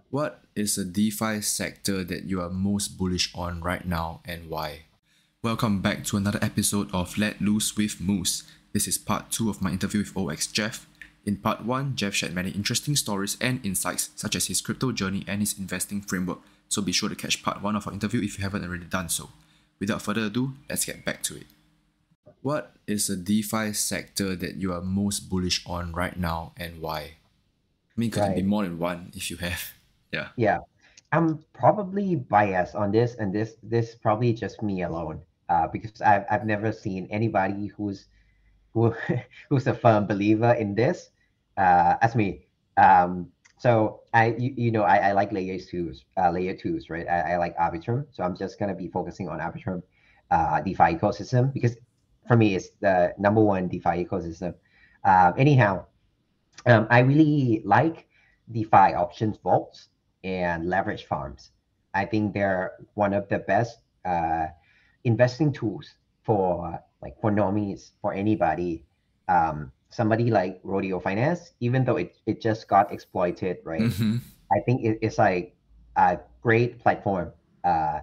What is a DeFi sector that you are most bullish on right now and why? Welcome back to another episode of Let Loose with Moose. This is part 2 of my interview with 0xJeff. In part 1, Jeff shared many interesting stories and insights such as his crypto journey and his investing framework, so be sure to catch part 1 of our interview if you haven't already done so. Without further ado, let's get back to it. What is a DeFi sector that you are most bullish on right now and why? I mean, could it be Right. more than one if you have? Yeah. Yeah. I'm probably biased on this, and this probably just me alone. Because I've never seen anybody who who's a firm believer in this, as me. So I like layer twos, right? I like Arbitrum, so I'm just gonna be focusing on Arbitrum, DeFi ecosystem because for me it's the number one DeFi ecosystem. Anyhow, I really like DeFi options vaults and leverage farms. I think they're one of the best investing tools for normies, for anybody. Somebody like Rodeo Finance, even though it just got exploited, right? Mm-hmm. I think it's like a great platform. I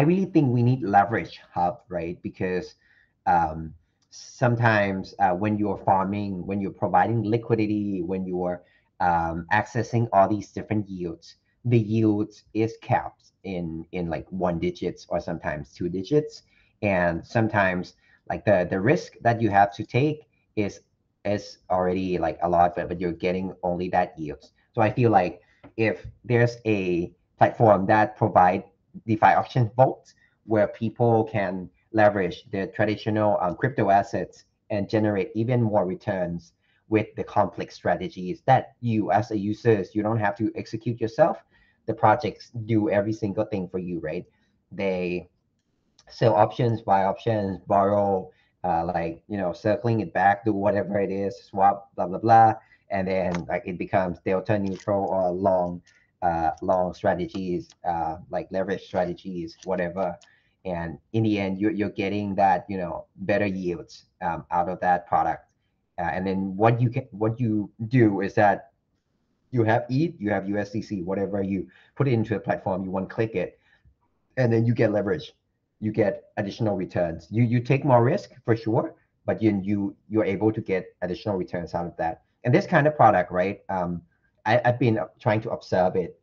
really think we need leverage hub, right? Because um, sometimes when you're farming, when you're providing liquidity, when you're accessing all these different yields, the yields is capped in like one digits or sometimes two digits, and sometimes like the risk that you have to take is already like a lot, but you're getting only that yields. So I feel like if there's a platform that provide DeFi auction vaults where people can leverage their traditional crypto assets and generate even more returns with the complex strategies that you as a users you don't have to execute yourself. The projects do every single thing for you, right? They sell options, buy options, borrow, circling it back, do whatever it is, swap, blah blah blah, and then like it becomes delta neutral or long strategies, like leverage strategies, whatever. And in the end, you're getting that better yields out of that product. And then what you do is that you have ETH, you have USDC, whatever you put it into a platform, you one click it, and then you get leverage, you get additional returns. You take more risk for sure, but you're able to get additional returns out of that. And this kind of product, right? I've been trying to observe it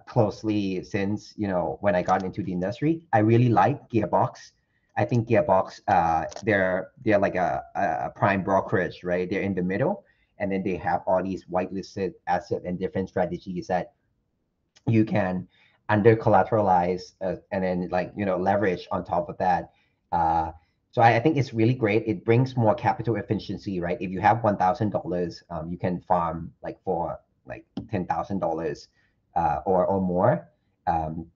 closely since when I got into the industry. I really like Gearbox. I think Gearbox, they're like a prime brokerage, right? They're in the middle, and then they have all these whitelisted asset and different strategies that you can under collateralize, and then leverage on top of that. uh, so I think it's really great. It brings more capital efficiency, right? If you have $1,000, you can farm like for like $10,000 or more.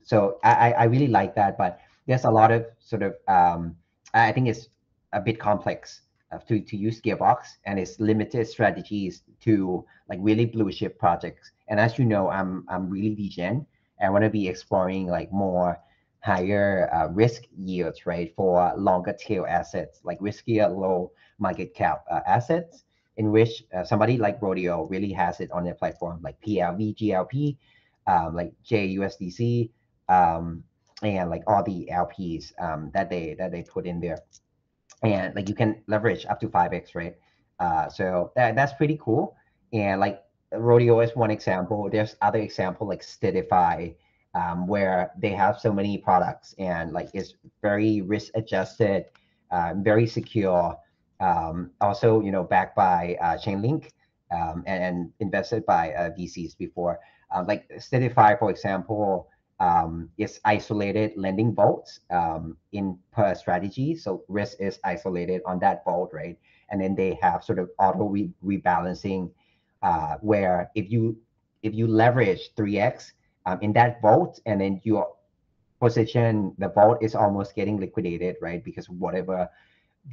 So I really like that, but there's a lot of sort of I think it's a bit complex to use Gearbox, and it's limited strategies to like really blue chip projects. And as you know, I'm really degen. I want to be exploring like more higher risk yields, right, for longer tail assets, like riskier low market cap assets, in which somebody like Rodeo really has it on their platform, like PLV, GLP, like JUSDC, and like all the LPs that they put in there, and like you can leverage up to 5x, right? So that's pretty cool. And like Rodeo is one example. There's other example like Steadify, where they have so many products and like it's very risk adjusted, very secure. Also, backed by Chainlink, and invested by VCs before. Like Steadify, for example, is isolated lending vaults in per strategy. So risk is isolated on that vault, right? And then they have sort of auto rebalancing, where if you leverage 3x in that vault, and then your position, the vault is almost getting liquidated, right? Because whatever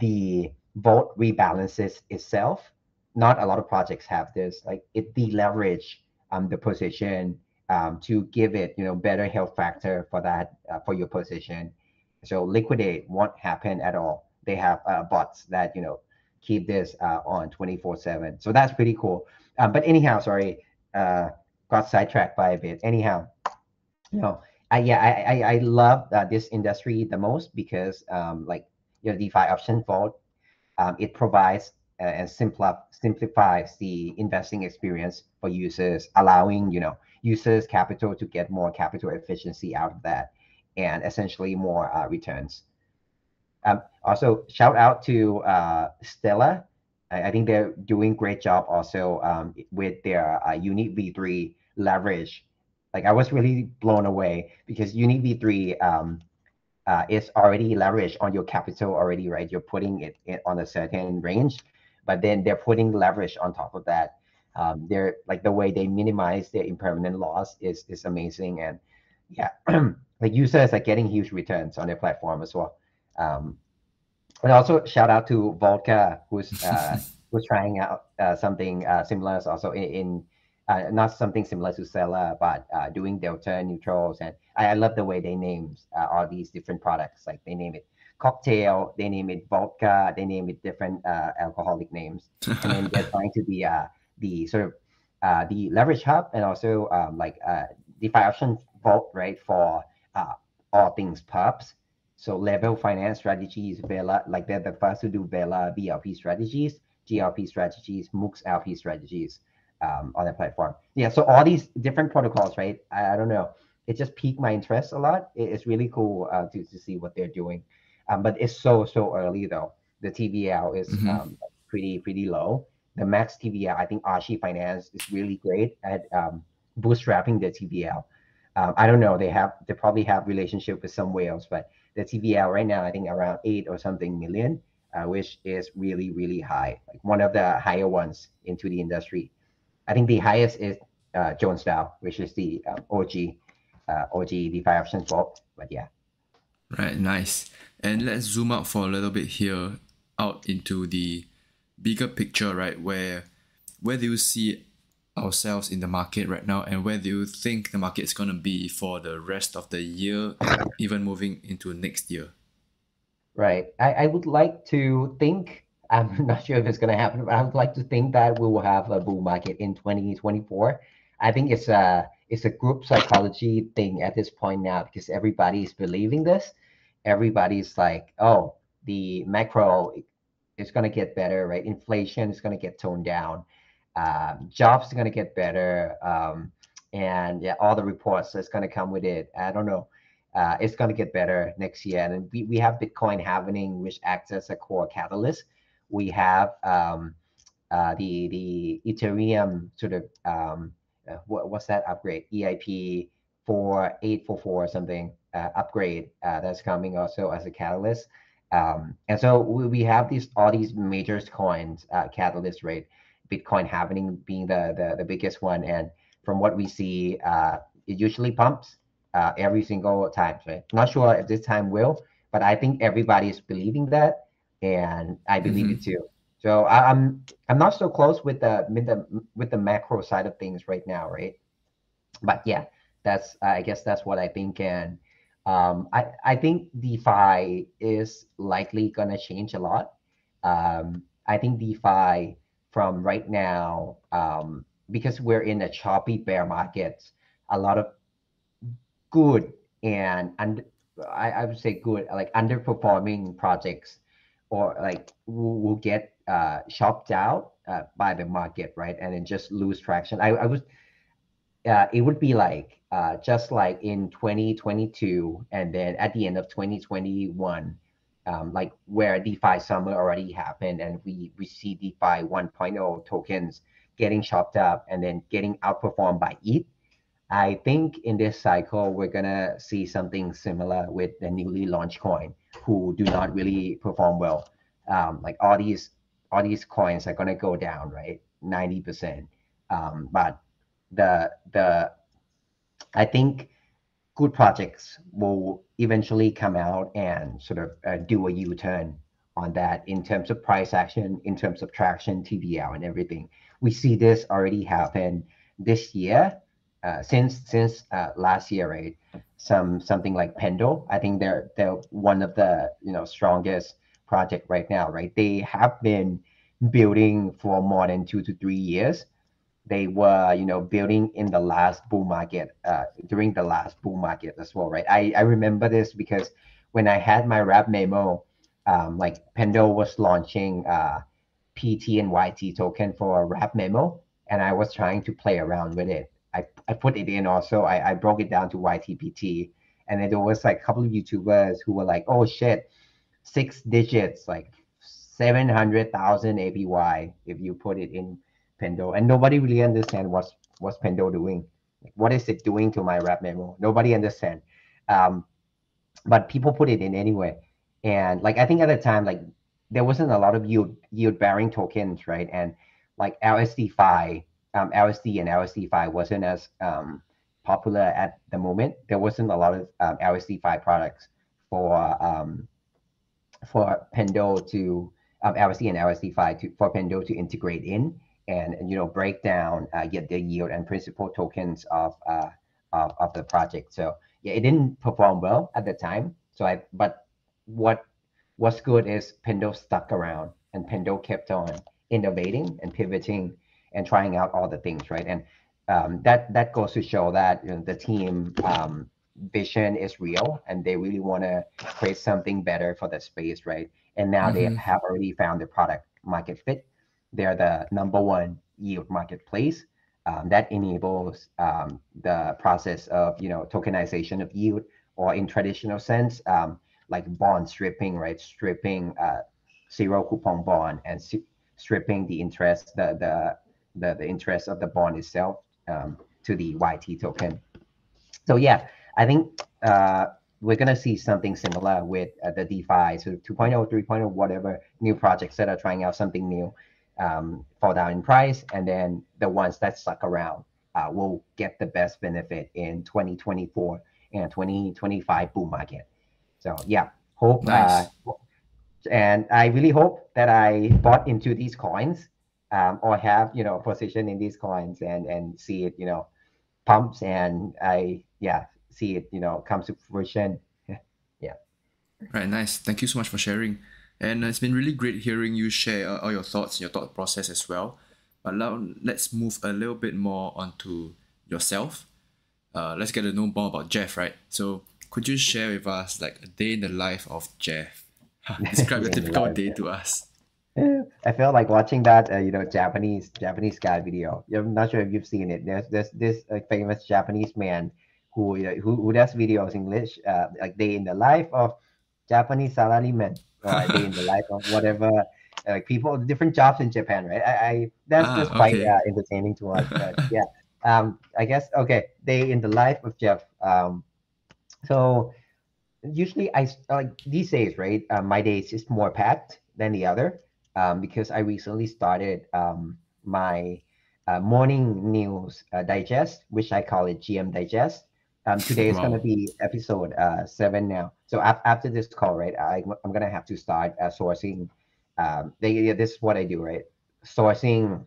the vault rebalances itself. Not a lot of projects have this. Like it deleverage the position, to give it better health factor for that, for your position. So liquidate won't happen at all. They have bots that keep this on 24/7. So that's pretty cool. But anyhow, sorry. Uh, got sidetracked by a bit. Anyhow, you know, I love this industry the most because like DeFi option vault, it provides and simplifies the investing experience for users, allowing users capital to get more capital efficiency out of that, and essentially more returns. Also, shout out to Stella. I think they're doing great job also with their Unit V3 leverage. Like I was really blown away because Unit V3 is already leveraged on your capital already, right? You're putting it on a certain range, but then they're putting leverage on top of that. They're like the way they minimize their impermanent loss is amazing, and yeah, like users are getting huge returns on their platform as well. Um, and also shout out to Volca, who's trying out something similar also in not something similar to Seller, but doing delta neutrals. And I love the way they name all these different products. Like they name it cocktail, they name it vodka, they name it different alcoholic names, and then they're trying to be the sort of the leverage hub and also like DeFi option vault, right, for all things pubs. So level finance strategies, Vela, like they're the first to do Vela VLP strategies, GLP strategies, MOOCs LP strategies on the platform. Yeah, so all these different protocols, right? I don't know. It just piqued my interest a lot. It's really cool to see what they're doing. But it's so early though. The TVL is pretty low. The max TVL, I think Ashi Finance is really great at bootstrapping the TVL. I don't know. They probably have relationship with some whales, but the TVL right now I think around 8 or something million, which is really high, like one of the higher ones into the industry. I think the highest is Jones Dow, which is the OG DeFi options vault. But yeah. Right, nice. And let's zoom out for a little bit here, out into the bigger picture, right? Where do you see ourselves in the market right now, and where do you think the market is going to be for the rest of the year, and even moving into next year? Right. I would like to think, I'm not sure if it's going to happen, but I would like to think that we will have a bull market in 2024. I think it's a group psychology thing at this point now because everybody is believing this. Everybody's like, oh, the macro is going to get better, right? Inflation is going to get toned down. Jobs are going to get better. And yeah, all the reports that's going to come with it. I don't know. It's going to get better next year. And we have Bitcoin happening, which acts as a core catalyst. We have the Ethereum sort of what's that upgrade? EIP 4844 or something upgrade that's coming also as a catalyst. And so we have all these major coins catalyst, right? Bitcoin happening being the biggest one, and from what we see, it usually pumps every single time. Right? Not sure if this time will, but I think everybody is believing that, and I believe it too. So I'm not so close with the macro side of things right now, right? But yeah, that's I guess that's what I think, and I think DeFi is likely gonna change a lot. I think DeFi from right now, because we're in a choppy bear market, a lot of good and I would say good, like underperforming projects or like will get chopped out by the market, right? And then just lose traction. I was it would be like just like in 2022 and then at the end of 2021, like where DeFi summer already happened and we see DeFi 1.0 tokens getting chopped up and then getting outperformed by ETH. I think in this cycle, we're gonna see something similar with the newly launched coin who do not really perform well. Like all these coins are gonna go down, right? 90%. But the I think good projects will eventually come out and sort of do a U-turn on that in terms of price action, in terms of traction, TVL, and everything. We see this already happen this year, since last year, right? Something like Pendle. I think they're one of the strongest project right now, right? They have been building for more than 2 to 3 years, they were, building in the last bull market, during the last bull market as well, right? I remember this because when I had my rap memo, like Pendo was launching PT and YT token for a rap memo, and I was trying to play around with it. I put it in also. I broke it down to YTPT, and then there was like a couple of YouTubers who were like, "Oh shit, 6 digits, like 700,000 APY if you put it in Pendo," and nobody really understand what's Pendo doing. Like, what is it doing to my rap memo? Nobody understand. Um, but people put it in anyway. And like I think at the time, like there wasn't a lot of yield bearing tokens, right? And like LSD-Fi, LSD and LSD-Fi wasn't as popular at the moment. There wasn't a lot of LSD-Fi products for Pendo to LSD and LSD-Fi for Pendo to integrate in and break down get the yield and principal tokens of the project. So yeah, it didn't perform well at the time. But what what's good is Pendo stuck around and Pendo kept on innovating and pivoting and trying out all the things, right? And that goes to show that the team vision is real and they really want to create something better for the space, right? And now they Mm-hmm. have already found the product market fit. They're the number one yield marketplace that enables the process of tokenization of yield, or in traditional sense, like bond stripping, right? Stripping zero coupon bond and stripping the interest, the interest of the bond itself to the YT token. So yeah, I think we're gonna see something similar with the DeFi, so 2.0, 3.0, whatever new projects that are trying out something new fall down in price, and then the ones that stuck around will get the best benefit in 2024 and 2025 bull market. So yeah, hope Nice. and I really hope that I bought into these coins or have position in these coins and see it pumps and I yeah see it comes to fruition. Yeah. Right, nice. Thank you so much for sharing. And it's been really great hearing you share all your thoughts, your thought process as well. But now let's move a little bit more onto yourself. Let's get to know more about Jeff, right? So could you share with us like a day in the life of Jeff? Describe the In the typical life. day to us. I felt like watching that Japanese guy video. Yeah, I'm not sure if you've seen it. There's this famous Japanese man who does videos English like day in the life of Japanese salaryman, or a day in the life of whatever like people different jobs in Japan, right? I that's quite Okay. entertaining to watch. But yeah, I guess okay, day in the life of Jeff. So usually like these days, right? My day is just more packed than the other because I recently started my morning news digest, which I call it GM Digest. Today is going to Wow. be episode 7 now. So after this call, right, I'm going to have to start sourcing. Yeah, this is what I do, right? Sourcing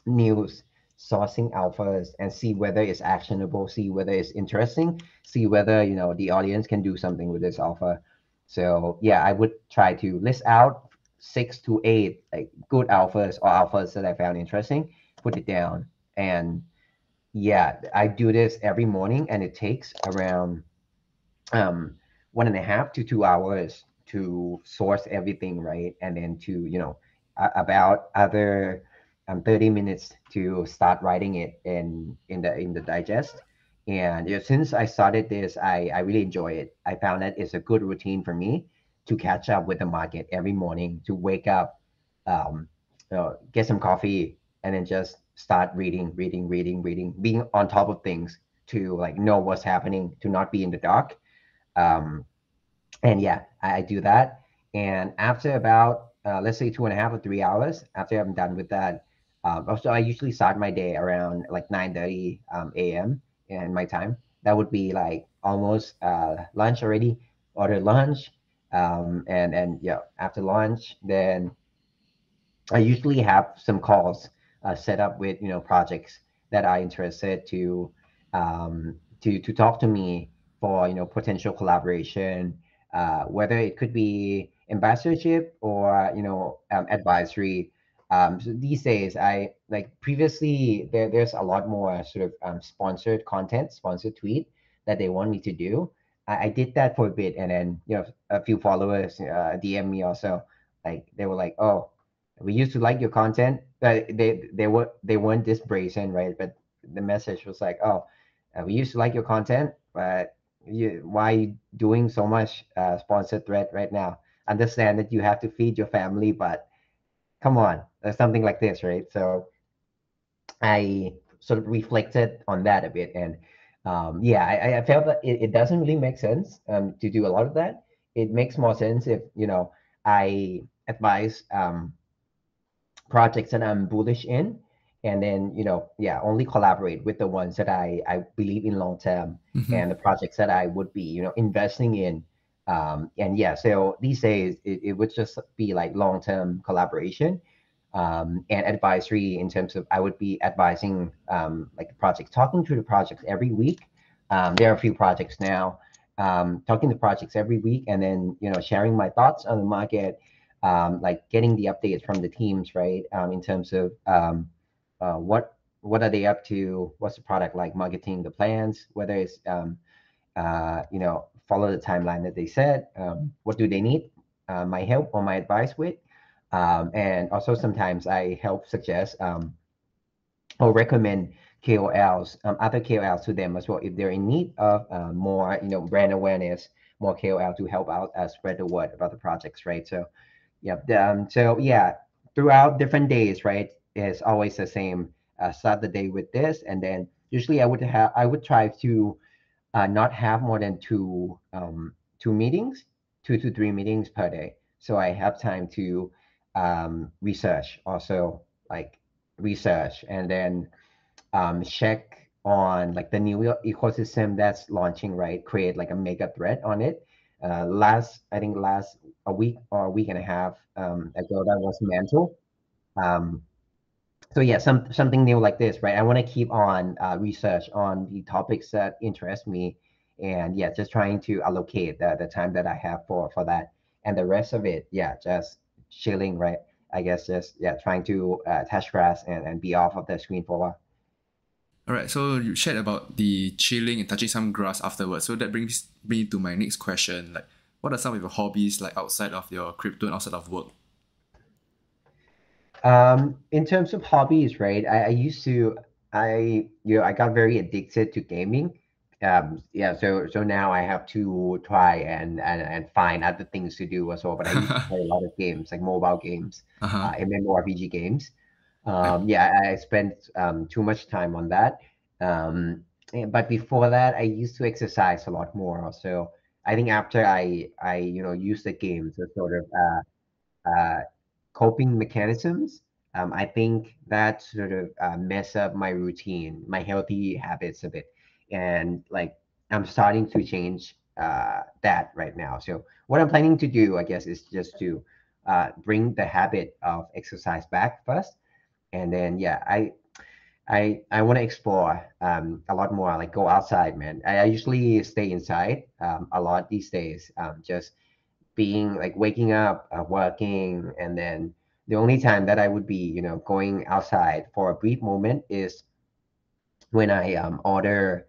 news, sourcing alphas, and see whether it's actionable, see whether it's interesting, see whether the audience can do something with this alpha. So yeah, I would try to list out 6 to 8 like good alphas or alphas that I found interesting, put it down, and yeah, I do this every morning, and it takes around um 1.5 to 2 hours to source everything, right? And then to about other 30 minutes to start writing it in the digest. And since I started this, I really enjoy it. I found that it's a good routine for me to catch up with the market every morning, to wake up, um, get some coffee, and then just start reading, being on top of things, to like know what's happening, to not be in the dark. um, and yeah, I do that. And after about let's say 2.5 or 3 hours, after I'm done with that, also I usually start my day around like 9:30 a.m. in my time. That would be like almost lunch already. Order lunch, and yeah, after lunch, then I usually have some calls set up with projects that are interested to talk to me for potential collaboration, whether it could be ambassadorship or advisory. So these days, like previously there's a lot more sort of sponsored content, sponsored tweet that they want me to do. I did that for a bit, and then a few followers DM me also, like they were like, oh, we used to like your content, but they weren't this brazen, right? But the message was like, oh, we used to like your content, but why are you doing so much sponsored thread right now? Understand that you have to feed your family, but come on, something like this, right? So I sort of reflected on that a bit, and yeah, I felt that it doesn't really make sense to do a lot of that. It makes more sense if I advise projects that I'm bullish in, and then yeah, only collaborate with the ones that I believe in long term, Mm-hmm. and the projects that I would be investing in. And yeah, so these days it would just be like long term collaboration and advisory in terms of I would be advising like the projects, talking to the projects every week. There are a few projects now, talking to projects every week, and then sharing my thoughts on the market, like getting the updates from the teams, right? In terms of what are they up to, what's the product like, marketing, the plans, whether it's follow the timeline that they set. What do they need? My help or my advice with, and also sometimes I help suggest or recommend KOLs, other KOLs to them as well if they're in need of more, brand awareness, more KOL to help out spread the word about the projects, right? So yeah, so yeah, throughout different days, right? It's always the same. Start the day with this, and then usually I would try to not have more than two meetings, 2 to 3 meetings per day. So I have time to research also, like research, and then check on like the new ecosystem that's launching, right? Create like a mega thread on it. I think last a week or a week and a half ago, that was Mantle. Um, so yeah, something new like this, right? I want to keep on research on the topics that interest me, and yeah, just trying to allocate the time that I have for that, and the rest of it, yeah, just chilling, right? I guess just yeah, trying to touch grass and be off of the screen for a while. All right, so you shared about the chilling and touching some grass afterwards. So that brings me to my next question. Like, what are some of your hobbies like outside of your crypto and outside of work? In terms of hobbies, right? I used to I got very addicted to gaming. Yeah, so now I have to try and find other things to do as well. But I used to play a lot of games, like mobile games, Uh-huh. MMORPG games. Right. Yeah, I spent too much time on that. But before that, I used to exercise a lot more. So I think after I used the game to sort of uh, coping mechanisms, I think that sort of mess up my routine, my healthy habits a bit, and like I'm starting to change that right now. So what I'm planning to do, I guess, is just to bring the habit of exercise back first, and then yeah, I want to explore a lot more, like go outside, man. I usually stay inside a lot these days, just being like waking up, working, and then the only time that I would be, going outside for a brief moment is when I order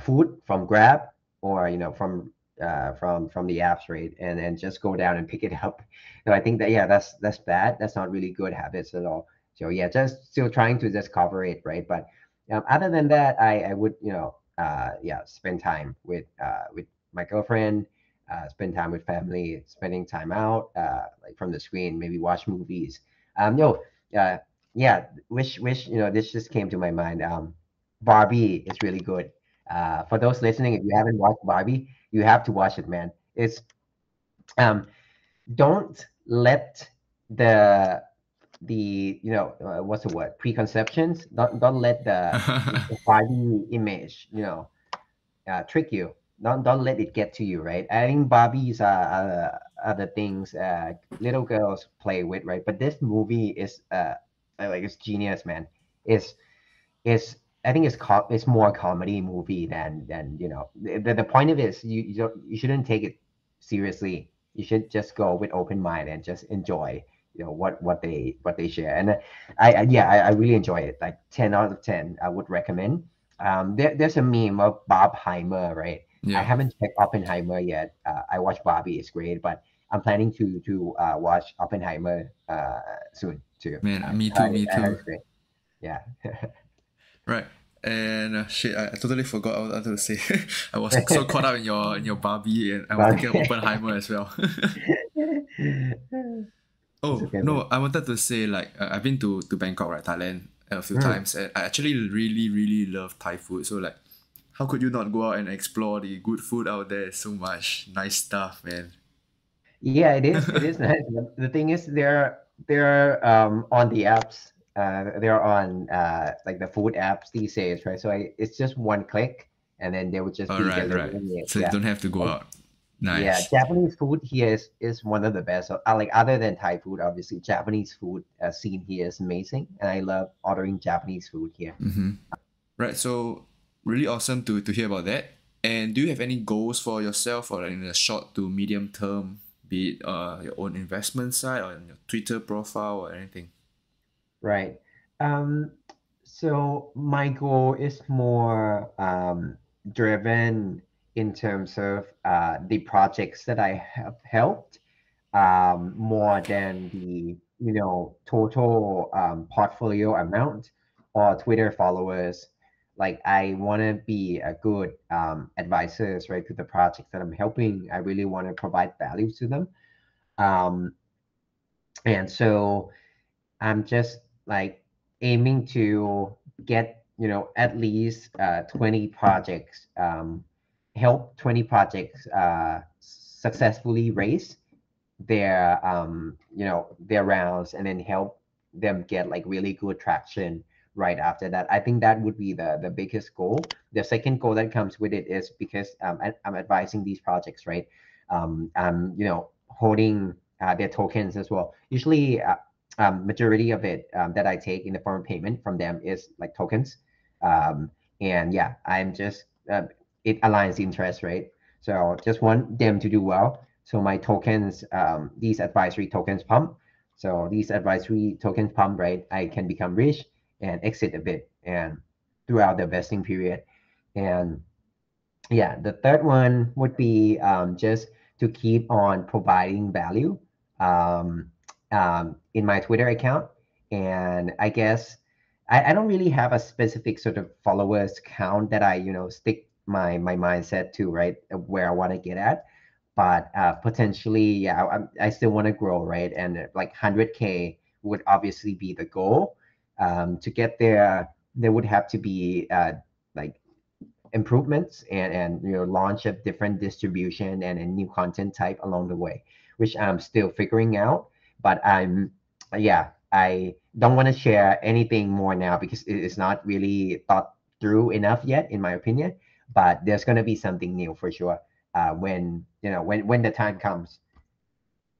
food from Grab or from the apps, right? And then just go down and pick it up. So I think that yeah, that's bad. That's not really good habits at all. So yeah, just still trying to just cover it, right? But other than that, I would yeah, spend time with my girlfriend, spend time with family, spending time out like from the screen, maybe watch movies. No, yeah, which this just came to my mind. Barbie is really good. For those listening, if you haven't watched Barbie, you have to watch it, man. It's um don't let the what's the word, preconceptions, don't let the Barbie image trick you. Don't let it get to you, right? I think Barbies are the things little girls play with, right? But this movie is like it's genius, man. It's I think it's more a comedy movie than the point of it is you shouldn't take it seriously. You should just go with open mind and just enjoy. what they share. And I really enjoy it. Like 10 out of 10, I would recommend. There's a meme of Bob Heimer, right? I Yeah. haven't checked Oppenheimer yet. I watched Barbie, it's great, but I'm planning to watch Oppenheimer soon too. Man, me too, me I heard too. it's great. Yeah. Right. And shit, I totally forgot what I wanted to say. I was so caught up in your Barbie, and I was thinking of Barbie. Oppenheimer as well. It's Oh okay, man. no, I wanted to say like I've been to Bangkok, right, Thailand, a few Mm. times, and I actually really love Thai food. So like, how could you not go out and explore the good food out there? So much nice stuff, man. Yeah, it is. It is nice. The thing is, they're on the apps. They're on like the food apps these days, right? So it's just one click, and then they would just All be right, right. delivering it. So you Yeah. don't have to go And out. yeah, Nice. Japanese food here is one of the best. So, like other than Thai food, obviously, Japanese food scene here is amazing, and I love ordering Japanese food here. Mm-hmm. Right. So really awesome to hear about that. And do you have any goals for yourself, or in the short to medium term, be it your own investment side or on your Twitter profile or anything? Right. Um, so my goal is more driven in terms of the projects that I have helped, more than the total portfolio amount or Twitter followers. Like I want to be a good advisors, right, to the projects that I'm helping. I really want to provide value to them. Um, and so I'm just like aiming to get, at least 20 projects, help 20 projects successfully raise their rounds, and then help them get like really good traction right after that. I think that would be the biggest goal. The second goal that comes with it is because I'm advising these projects, right? I'm holding their tokens as well. Usually majority of it that I take in the form of payment from them is like tokens. um, and yeah, I'm just it aligns interest, right? So just want them to do well. So my tokens, these advisory tokens pump. So these advisory tokens pump, right? I can become rich and exit a bit and throughout the vesting period. And yeah, the third one would be just to keep on providing value um, in my Twitter account. And I guess I don't really have a specific sort of followers count that I, stick my mindset to, right, where I want to get at. But potentially, yeah, I still want to grow, right? And like 100K would obviously be the goal. To get there, there would have to be like improvements and launch of different distribution and new content type along the way, which I'm still figuring out. But yeah, I don't want to share anything more now because it is not really thought through enough yet, in my opinion. But there's going to be something new for sure when the time comes.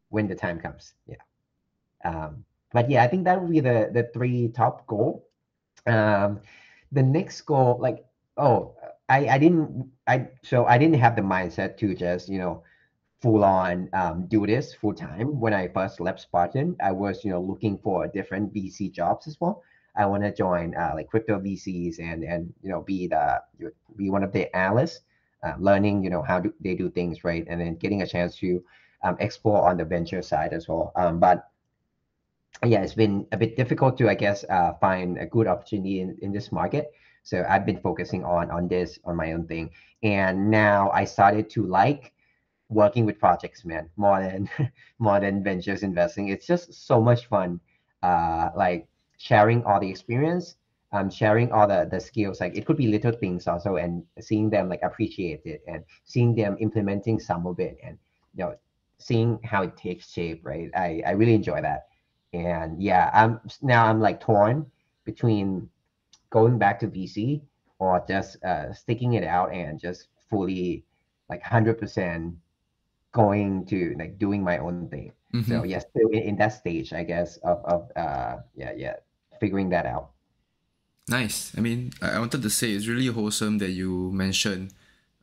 When the time comes, yeah. But yeah, I think that would be the three top goal. um the next goal, like, oh, I didn't have the mindset to just full on do this full time. When I first left Spartan, I was looking for different VC jobs as well. I want to join like crypto VCs and be one of the analysts, learning how they do things, right, and then getting a chance to explore on the venture side as well. But yeah, it's been a bit difficult to, I guess, find a good opportunity in this market. So I've been focusing on this on my own thing, and now I started to like working with projects, man, more than more than ventures investing. It's just so much fun, like sharing all the experience, sharing all the skills. Like it could be little things also, and seeing them like appreciate it, and seeing them implementing some of it, and you know, seeing how it takes shape. Right, I really enjoy that. And yeah, I'm like torn between going back to VC or just sticking it out and just fully like 100% going to like doing my own thing. So Mm-hmm. yes, still in that stage, I guess, of yeah, figuring that out. Nice. I mean, I wanted to say it's really wholesome that you mentioned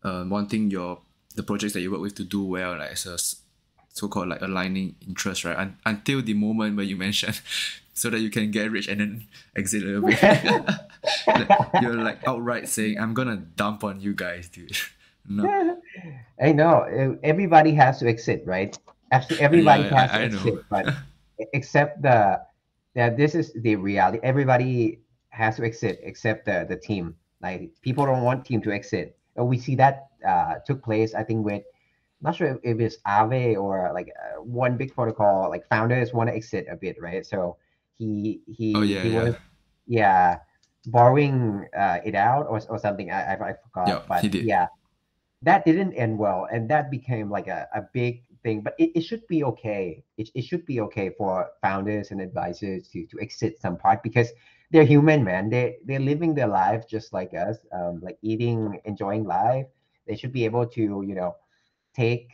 wanting the projects that you work with to do well, like as a so-called like aligning interest, right? Until the moment where you mention, so that you can get rich and then exit a little bit. Like, you're like outright saying, "I'm gonna dump on you guys, dude." No, I know everybody has to exit, right? Absolutely, everybody yeah, has to I know. exit, but except the that this is the reality. Everybody has to exit except the team. Like people don't want team to exit. We see that took place. I think with not sure if it's Aave or like one big protocol. Like founders want to exit a bit, right? So Oh yeah, he yeah, was yeah borrowing it out or something. I yeah. forgot, He but did. yeah that didn't end well and that became like a big thing but it should be okay it should be okay for founders and advisors to exit some part because they're human man they're living their life just like us like eating enjoying life they should be able to take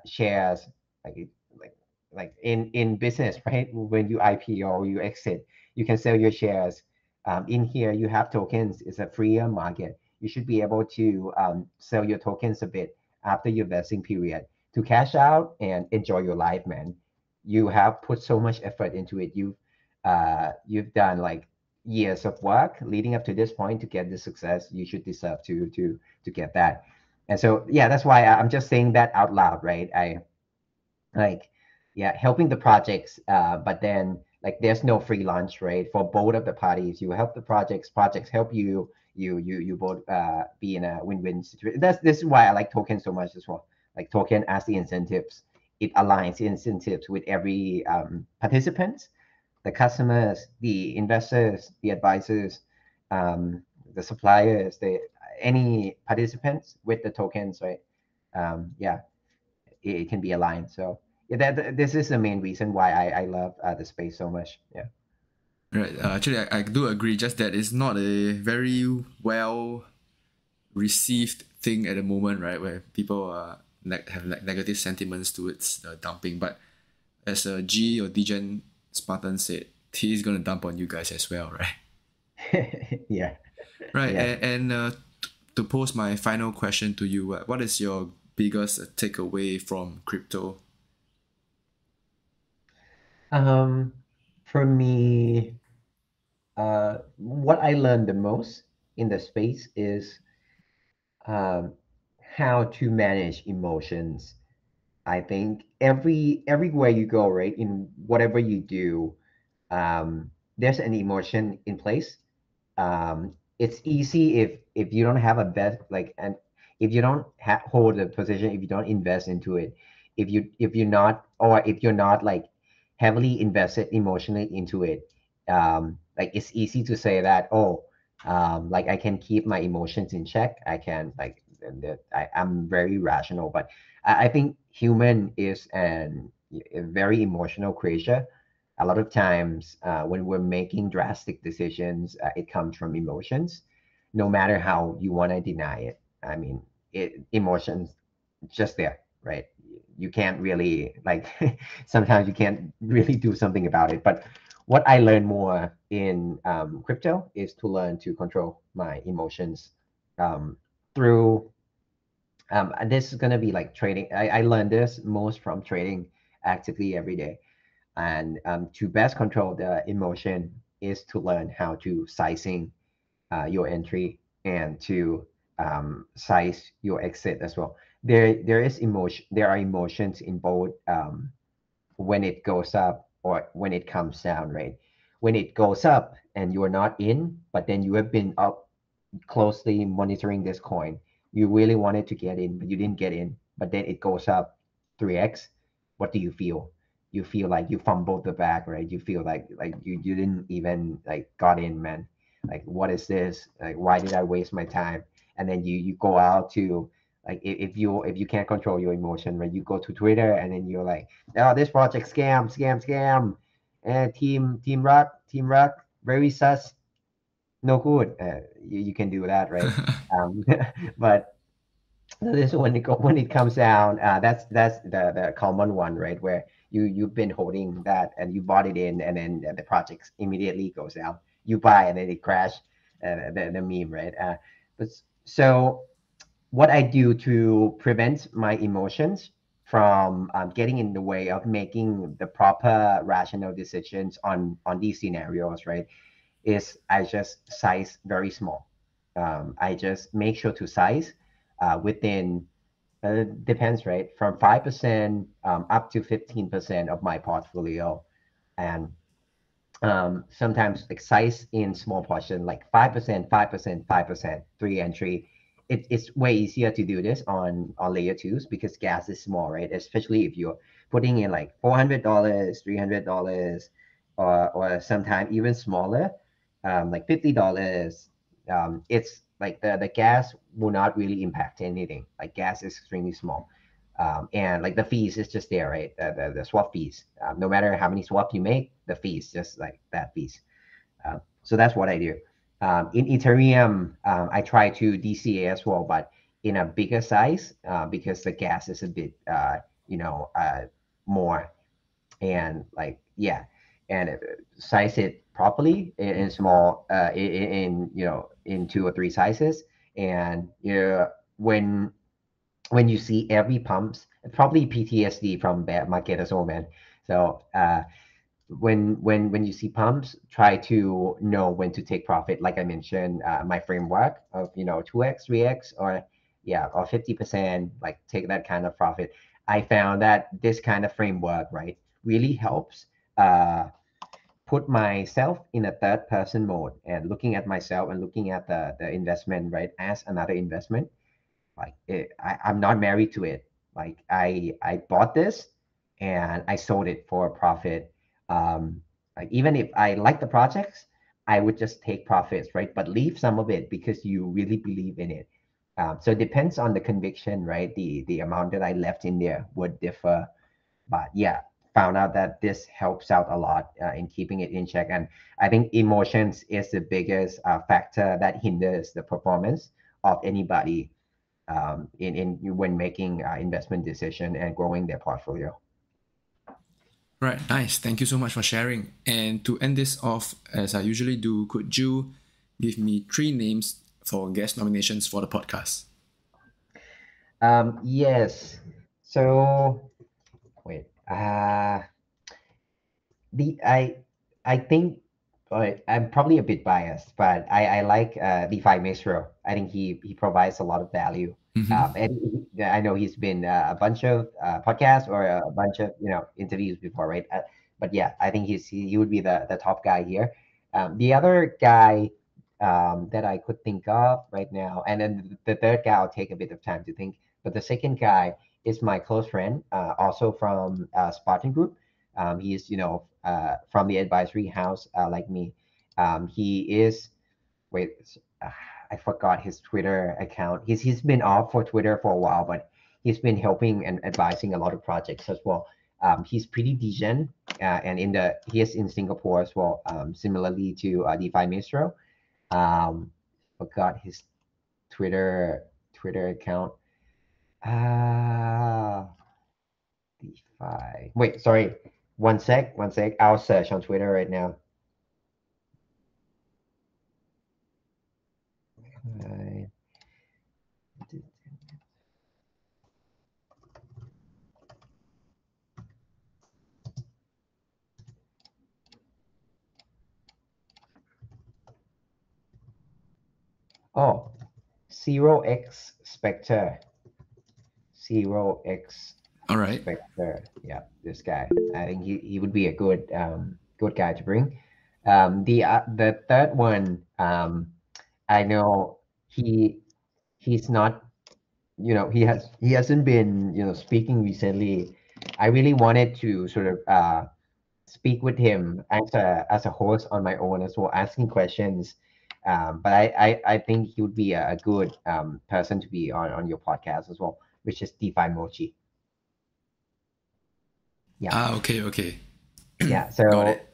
shares like like like in business right when you IPO you exit you can sell your shares in here you have tokens it's a freer market you should be able to sell your tokens a bit after your vesting period to cash out and enjoy your life man you have put so much effort into it you've done like years of work leading up to this point to get this success you should deserve to get that and so, yeah, that's why I'm just saying that out loud, right? I like, yeah, helping the projects, but then like there's no free lunch, right? For both of the parties, you help the projects help you, you both be in a win-win situation. This is why I like token so much as well. Like token as the incentives, it aligns the incentives with every participant, the customers, the investors, the advisors, the suppliers, the any participants with the tokens, right? Yeah, it can be aligned. So yeah, this is the main reason why I love the space so much. Yeah. Right. Actually, I do agree. Just that it's not a very well received thing at the moment, right? Where people have like negative sentiments towards dumping. But as G or Degen Spartan said, he's gonna dump on you guys as well, right? Yeah. Right. Yeah. And to pose my final question to you, what is your biggest takeaway from crypto? Um, for me, what I learned the most in the space is um, how to manage emotions. I think everywhere you go, right, in whatever you do, there's an emotion in place. It's easy if you don't have a bet like and if you don't hold a position, if you don't invest into it, if you're not or if you're not like heavily invested emotionally into it, like it's easy to say that like I can keep my emotions in check. I can like I'm very rational, but I think human is a very emotional creature a lot of times when we're making drastic decisions, it comes from emotions, no matter how you want to deny it. I mean, emotions just there, right? You can't really like sometimes you can't really do something about it. But what I learned more in crypto is to learn to control my emotions through. And this is gonna be like trading. I learned this most from trading actively every day and to best control the emotion is to learn how to sizing your entry and to size your exit as well. There are emotions in both when it goes up or when it comes down, right? When it goes up and you're not in, but then you have been up closely monitoring this coin. You really wanted to get in, but you didn't get in. But then it goes up 3x. What do you feel? You feel like you fumbled the bag, right? You feel like you didn't even like got in, man. Like what is this? Like why did I waste my time? And then you go out to like if you can't control your emotion, right? You go to Twitter and then you're like, oh, this project scam, and team rock, very sus no good. You can do that, right? But this when it comes down, that's the common one, right? Where you've been holding that and you bought it in, and then the project immediately goes down. You buy and then it crash, the meme, right? But so what I do to prevent my emotions getting in the way of making the proper rational decisions on these scenarios, right? Is I just size very small. I just make sure to size within depends, right, from 5% up to 15% of my portfolio, and sometimes like size in small portion, like 5%, 5%, 5%, three entry. It's way easier to do this on layer twos because gas is small, right? Especially if you're putting in like $400, $300, or sometimes even smaller, like $50. It's like the gas will not really impact anything. Like gas is extremely small. And like the fees is just there, right? The swap fees. No matter how many swaps you make, the fees just like that fees. So that's what I do. In Ethereum, I try to DCA as well, but in a bigger size because the gas is a bit, you know, more, and like yeah, and size it properly in small, in you know, in two or three sizes, and you know, when you see every pumps, probably PTSD from bear market as well, man. So when you see pumps, try to know when to take profit. Like I mentioned, my framework of 2x, 3x, or yeah, or 50%. Like take that kind of profit. I found that this kind of framework, right, really helps put myself in a third person mode and looking at myself and looking at the investment, right, as another investment. Like I'm not married to it. Like I bought this and I sold it for a profit. Like even if I like the projects, I would just take profits, right? But leave some of it because you really believe in it. So it depends on the conviction, right? The amount that I left in there would differ. But yeah, found out that this helps out a lot in keeping it in check. And I think emotions is the biggest factor that hinders the performance of anybody in when making investment decision and growing their portfolio. Right, nice. Thank you so much for sharing. And to end this off, as I usually do, could you give me 3 names for guest nominations for the podcast? Yes. So wait. The I think I'm probably a bit biased, but I like DeFi Maestro. I think he provides a lot of value. Mm-hmm. And I know he's been a bunch of podcasts or a bunch of interviews before, right? But yeah, I think he would be the top guy here. The other guy that I could think of right now, and then the third guy I'll take a bit of time to think. But the second guy is my close friend, also from Spartan Group. He is, from the advisory house, like me. He is, wait, I forgot his Twitter account. He's been off for Twitter for a while, but he's been helping and advising a lot of projects as well. He's pretty degen, and he is in Singapore as well. Similarly to DeFi Maestro. Forgot his Twitter account. Ah, DeFi. Wait, sorry. One sec. I'll search on Twitter right now. Uh, oh, 0x Spectre. 0x All right. Spectre. Yeah, this guy. I think he would be a good guy to bring. The third one, I know he he's not, he hasn't been, speaking recently. I really wanted to sort of speak with him as a host on my own as well, asking questions. But I think he would be a good person to be on your podcast as well, which is DeFi Mochi. Yeah, Okay, okay. yeah. Got So it.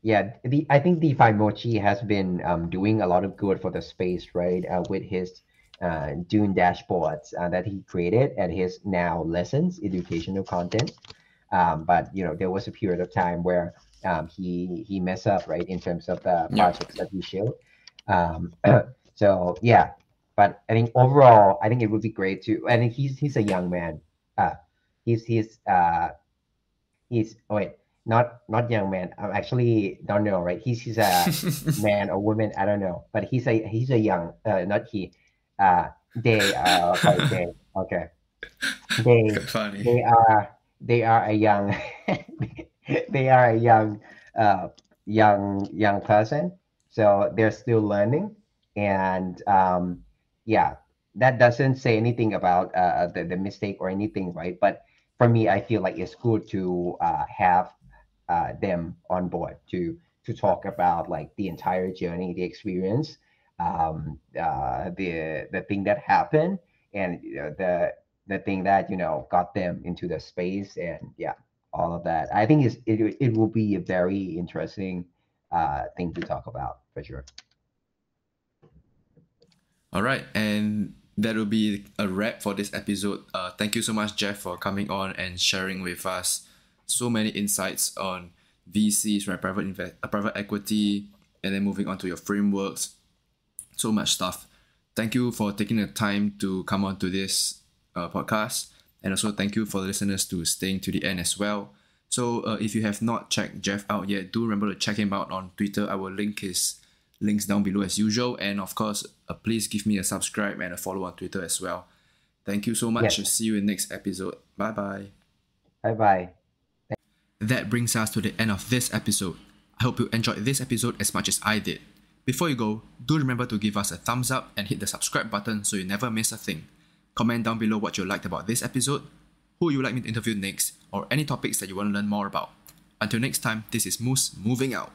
yeah, I think DeFi Mochi has been doing a lot of good for the space, right? With his Dune dashboards that he created and his now lessons, educational content. But there was a period of time where he messed up, right, in terms of the Yep. projects that he showed. Um, so yeah, but I think overall, I think it would be great to. I think he's a young man. Uh, He's oh wait, not young man. I actually don't know, right? He's a man or woman, I don't know, but he's a young, not he. They okay, okay. They Funny. they are they are a young they are a young person, so they're still learning, and yeah, that doesn't say anything about the mistake or anything, right? But for me, I feel like it's good to have them on board to talk about like the entire journey, the experience, the thing that happened, and the thing that got them into the space, and yeah, all of that. I think it will be a very interesting thing to talk about for sure. All right, and that will be a wrap for this episode. Thank you so much, Jeff, for coming on and sharing with us so many insights on VCs, right? Private equity, and then moving on to your frameworks. So much stuff. Thank you for taking the time to come on to this podcast, and also thank you for the listeners to staying to the end as well. So if you have not checked Jeff out yet, do remember to check him out on Twitter. I will link his links down below as usual, and of course please give me a subscribe and a follow on Twitter as well. Thank you so much. Yes. See you in next episode. Bye bye. Bye bye. That brings us to the end of this episode. I hope you enjoyed this episode as much as I did. Before you go, do remember to give us a thumbs up and hit the subscribe button so you never miss a thing. Comment down below what you liked about this episode, who you would like me to interview next, or any topics that you want to learn more about. Until next time, this is Moose moving out.